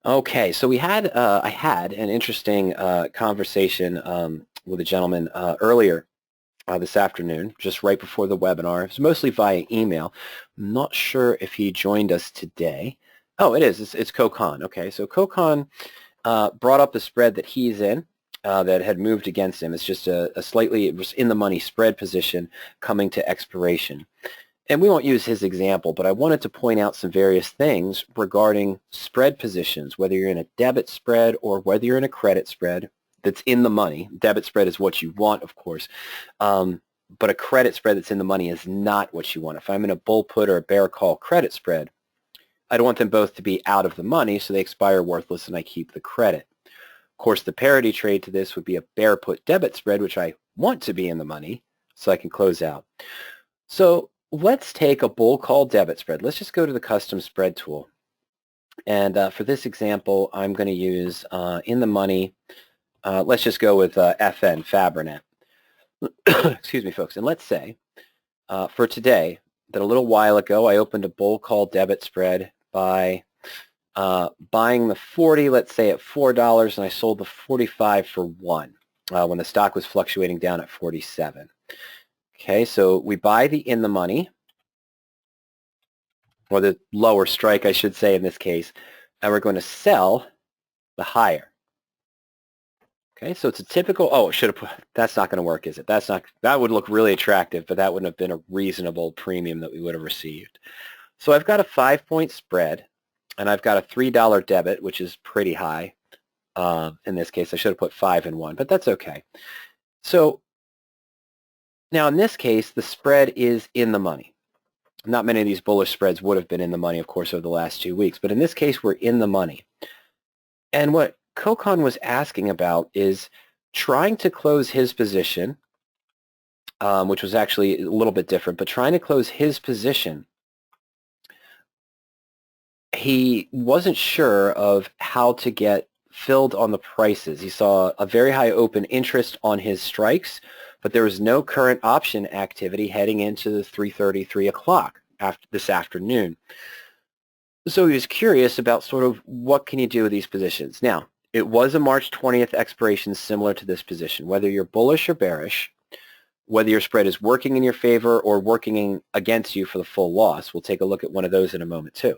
Okay, so I had an interesting conversation with a gentleman earlier this afternoon, just right before the webinar. It was mostly via email. I'm not sure if he joined us today. Oh, it is. It's Kokon. Okay, so Kokon brought up the spread that he's in that had moved against him. It's just a slightly, it was in the money spread position coming to expiration. And we won't use his example, but I wanted to point out some various things regarding spread positions, whether you're in a debit spread or whether you're in a credit spread that's in the money. Debit spread is what you want, of course, but a credit spread that's in the money is not what you want. If I'm in a bull put or a bear call credit spread, I don't want them both to be out of the money, so they expire worthless and I keep the credit. Of course, the parity trade to this would be a bear put debit spread, which I want to be in the money, so I can close out. So let's take a bull call debit spread. Let's just go to the custom spread tool. And for this example, I'm going to use in the money, let's just go with FN, Fabrinet. Excuse me, folks. And let's say for today that a little while ago I opened a bull call debit spread by buying the 40, let's say at $4, and I sold the 45 for 1 when the stock was fluctuating down at 47. Okay, so we buy the in the money, or the lower strike, I should say in this case, and we're going to sell the higher. Okay, so it's a typical, oh, it should have put, that's not going to work, is it? That's not, that would look really attractive, but that wouldn't have been a reasonable premium that we would have received. So I've got a 5-point spread, and I've got a $3 debit, which is pretty high. In this case, I should have put 5 and 1, but that's okay. So now in this case, the spread is in the money. Not many of these bullish spreads would have been in the money, of course, over the last 2 weeks, but in this case, we're in the money. And what Kokon was asking about is trying to close his position, which was actually a little bit different, but trying to close his position, he wasn't sure of how to get filled on the prices. He saw a very high open interest on his strikes, but there was no current option activity heading into the 3:30, 3 o'clock after this afternoon. So he was curious about sort of what can you do with these positions. Now, it was a March 20th expiration similar to this position. Whether you're bullish or bearish, whether your spread is working in your favor or working against you for the full loss, we'll take a look at one of those in a moment too.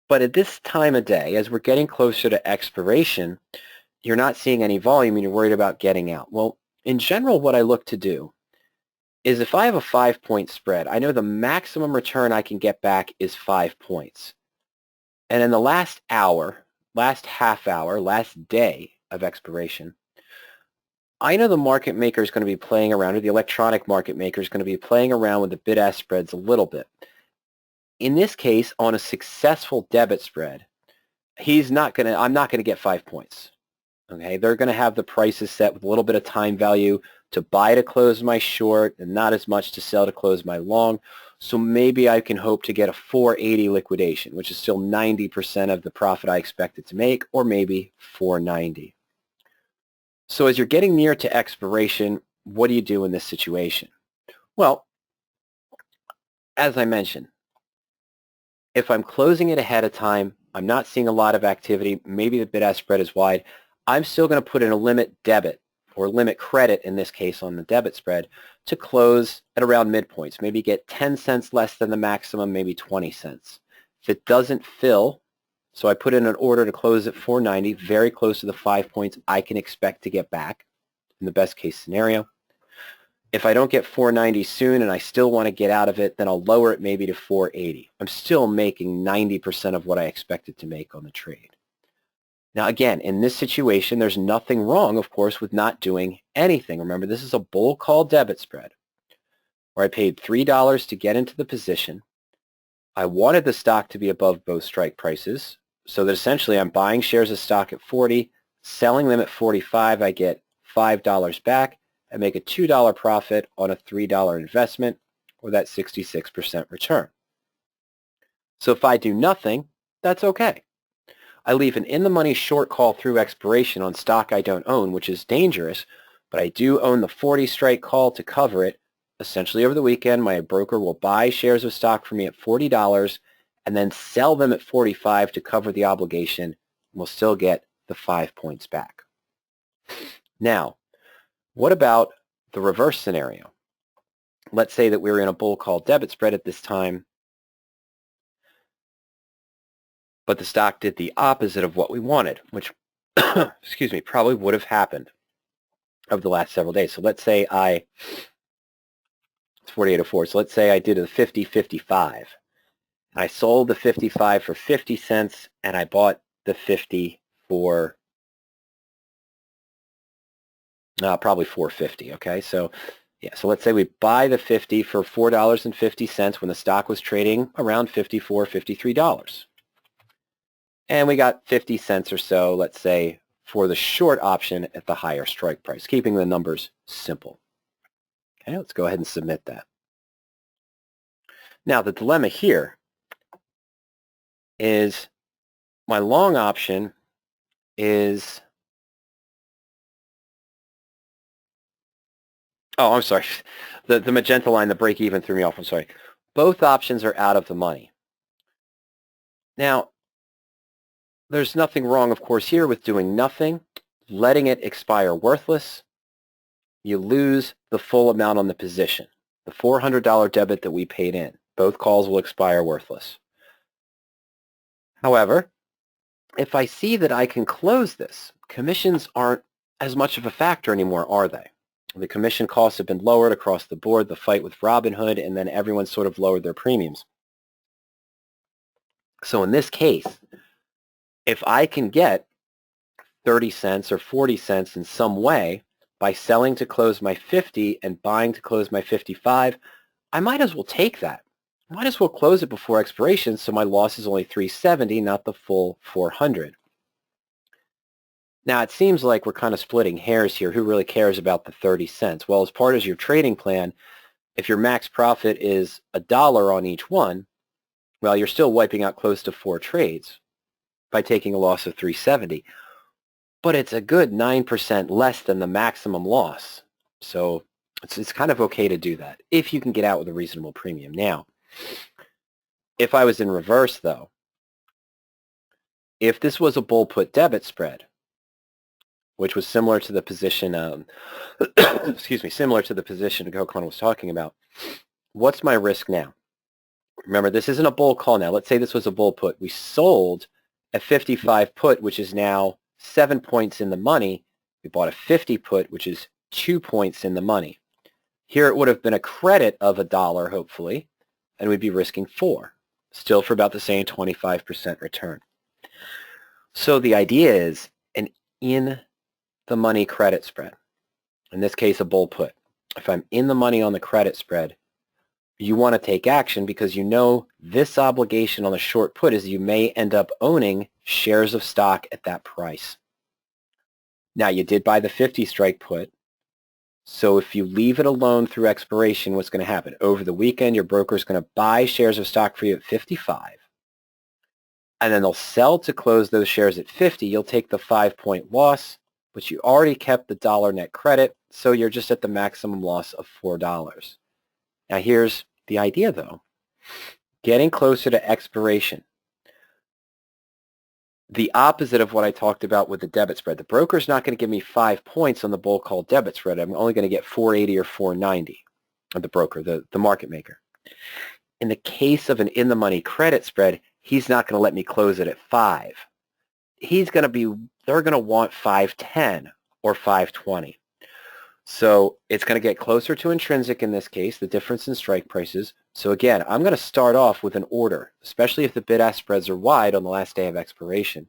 But at this time of day, as we're getting closer to expiration, you're not seeing any volume and you're worried about getting out. Well, in general, what I look to do is if I have a 5-point spread, I know the maximum return I can get back is 5 points. And in the last hour, last half hour, last day of expiration, I know the market maker is going to be playing around, or the electronic market maker is going to be playing around with the bid-ask spreads a little bit. In this case, on a successful debit spread, I'm not going to get 5 points. Okay, they're going to have the prices set with a little bit of time value to buy to close my short and not as much to sell to close my long. So maybe I can hope to get a 480 liquidation, which is still 90% of the profit I expected to make, or maybe 490. So as you're getting near to expiration, what do you do in this situation? Well, as I mentioned, if I'm closing it ahead of time, I'm not seeing a lot of activity, maybe the bid-ask spread is wide, I'm still going to put in a limit debit or limit credit in this case on the debit spread to close at around midpoints, maybe get 10 cents less than the maximum, maybe 20 cents. If it doesn't fill, so I put in an order to close at 490, very close to the 5 points I can expect to get back in the best case scenario. If I don't get 490 soon and I still want to get out of it, then I'll lower it maybe to 480. I'm still making 90% of what I expected to make on the trade. Now again, in this situation, there's nothing wrong, of course, with not doing anything. Remember, this is a bull call debit spread where I paid $3 to get into the position. I wanted the stock to be above both strike prices, so that essentially I'm buying shares of stock at 40, selling them at 45. I get $5 back. I make a $2 profit on a $3 investment, or that 66% return. So if I do nothing, that's okay. I leave an in-the-money short call through expiration on stock I don't own, which is dangerous, but I do own the 40 strike call to cover it. Essentially over the weekend, my broker will buy shares of stock for me at $40 and then sell them at 45 to cover the obligation, we'll still get the 5 points back. Now, what about the reverse scenario? Let's say that we were in a bull call debit spread at this time, but the stock did the opposite of what we wanted, which, excuse me, probably would have happened over the last several days. So let's say it's 48.04, so let's say I did a 50.55. I sold the 55 for 50 cents, and I bought the 50 for probably $4.50, okay? So yeah, so let's say we buy the 50 for $4.50 when the stock was trading around $54, $53. And we got 50 cents or so, let's say, for the short option at the higher strike price, keeping the numbers simple. Okay, let's go ahead and submit that. Now, the dilemma here is my long option is, oh, I'm sorry, the magenta line, the break even threw me off, I'm sorry. Both options are out of the money. Now, there's nothing wrong, of course, here with doing nothing, letting it expire worthless. You lose the full amount on the position, the $400 debit that we paid in. Both calls will expire worthless. However, if I see that I can close this, commissions aren't as much of a factor anymore, are they? The commission costs have been lowered across the board, the fight with Robinhood, and then everyone sort of lowered their premiums. So in this case, if I can get 30 cents or 40 cents in some way by selling to close my 50 and buying to close my 55, I might as well take that. I might as well close it before expiration so my loss is only $370, not the full $400. Now, it seems like we're kind of splitting hairs here. Who really cares about the 30 cents? Well, as part of your trading plan, if your max profit is $1 on each one, well, you're still wiping out close to 4 trades by taking a loss of $370. But it's a good 9% less than the maximum loss. So it's kind of okay to do that if you can get out with a reasonable premium. Now, if I was in reverse, though, if this was a bull put debit spread, which was similar to the position, excuse me, similar to the position Gokhan was talking about, what's my risk now? Remember, this isn't a bull call now. Let's say this was a bull put. We sold a 55 put, which is now 7 points in the money. We bought a 50 put, which is 2 points in the money. Here it would have been a credit of $1, hopefully, and we'd be risking 4, still for about the same 25% return. So the idea is an in-the-money credit spread. In this case, a bull put. If I'm in the money on the credit spread, you want to take action because you know this obligation on the short put is you may end up owning shares of stock at that price. Now, you did buy the 50 strike put, so if you leave it alone through expiration, what's going to happen? Over the weekend, your broker is going to buy shares of stock for you at 55, and then they'll sell to close those shares at 50. You'll take the 5-point loss, but you already kept the $1 net credit, so you're just at the maximum loss of $4. Now here's the idea, though. Getting closer to expiration. The opposite of what I talked about with the debit spread. The broker's not going to give me 5 points on the bull call debit spread. I'm only going to get 480 or 490 of the broker, the market maker. In the case of an in-the-money credit spread, he's not going to let me close it at 5. They're going to want 510 or 520. So it's going to get closer to intrinsic in this case, the difference in strike prices. So again, I'm going to start off with an order, especially if the bid-ask spreads are wide on the last day of expiration.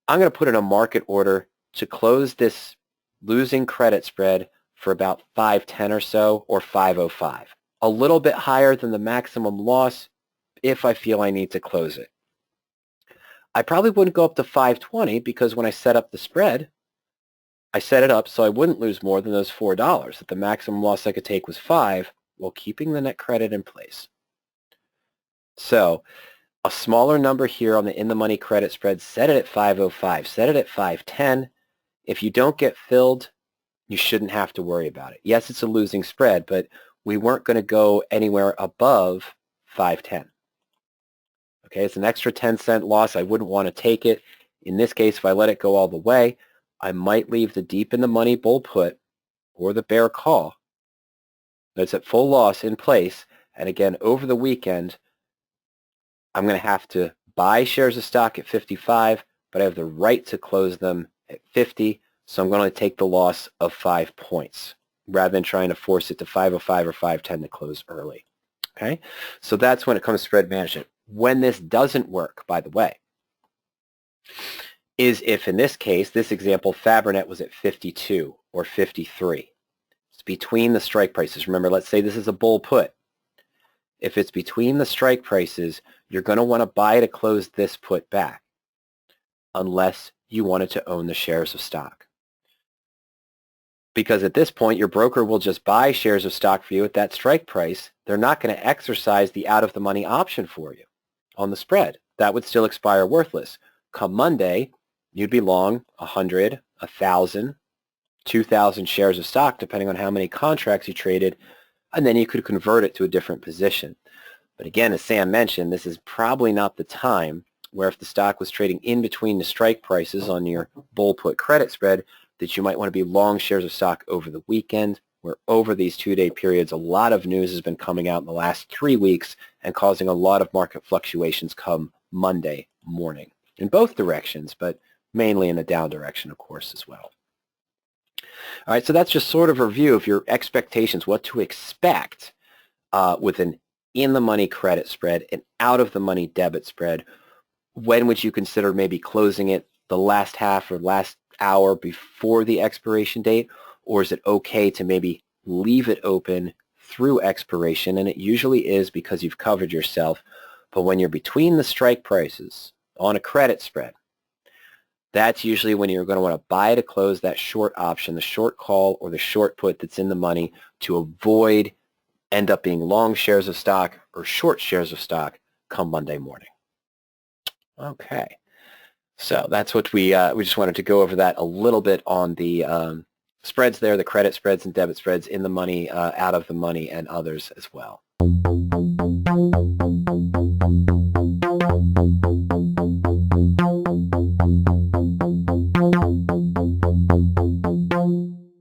I'm going to put in a market order to close this losing credit spread for about 510 or so, or 505. A little bit higher than the maximum loss if I feel I need to close it. I probably wouldn't go up to 520 because when I set up the spread, I set it up so I wouldn't lose more than those $4. That the maximum loss I could take was 5 while keeping the net credit in place. So a smaller number here on the in-the-money credit spread, set it at 505, set it at 510. If you don't get filled, you shouldn't have to worry about it. Yes, it's a losing spread, but we weren't going to go anywhere above 510. Okay, it's an extra 10-cent loss. I wouldn't want to take it. In this case, if I let it go all the way, I might leave the deep in the money bull put or the bear call that's at full loss in place. And again, over the weekend, I'm going to have to buy shares of stock at 55, but I have the right to close them at 50. So I'm going to take the loss of 5 points rather than trying to force it to 505 or 510 to close early. Okay, so that's when it comes to spread management. When this doesn't work, by the way, is if in this case, this example, Fabrinet was at 52 or 53. It's between the strike prices. Remember, let's say this is a bull put. If it's between the strike prices, you're going to want to buy to close this put back unless you wanted to own the shares of stock. Because at this point, your broker will just buy shares of stock for you at that strike price. They're not going to exercise the out-of-the-money option for you on the spread. That would still expire worthless. Come Monday, you'd be long 100, 1,000, 2,000 shares of stock, depending on how many contracts you traded, and then you could convert it to a different position. But again, as Sam mentioned, this is probably not the time where if the stock was trading in between the strike prices on your bull put credit spread, that you might want to be long shares of stock over the weekend, where over these 2-day periods, a lot of news has been coming out in the last 3 weeks and causing a lot of market fluctuations come Monday morning in both directions, but mainly in the down direction, of course, as well. All right, so that's just sort of a review of your expectations, what to expect with an in-the-money credit spread, an out-of-the-money debit spread. When would you consider maybe closing it the last half or last hour before the expiration date, or is it okay to maybe leave it open through expiration? And it usually is because you've covered yourself. But when you're between the strike prices on a credit spread, that's usually when you're going to want to buy to close that short option, the short call or the short put that's in the money, to avoid end up being long shares of stock or short shares of stock come Monday morning. Okay. So that's what we just wanted to go over that a little bit on the spreads there, the credit spreads and debit spreads, in the money, out of the money, and others as well.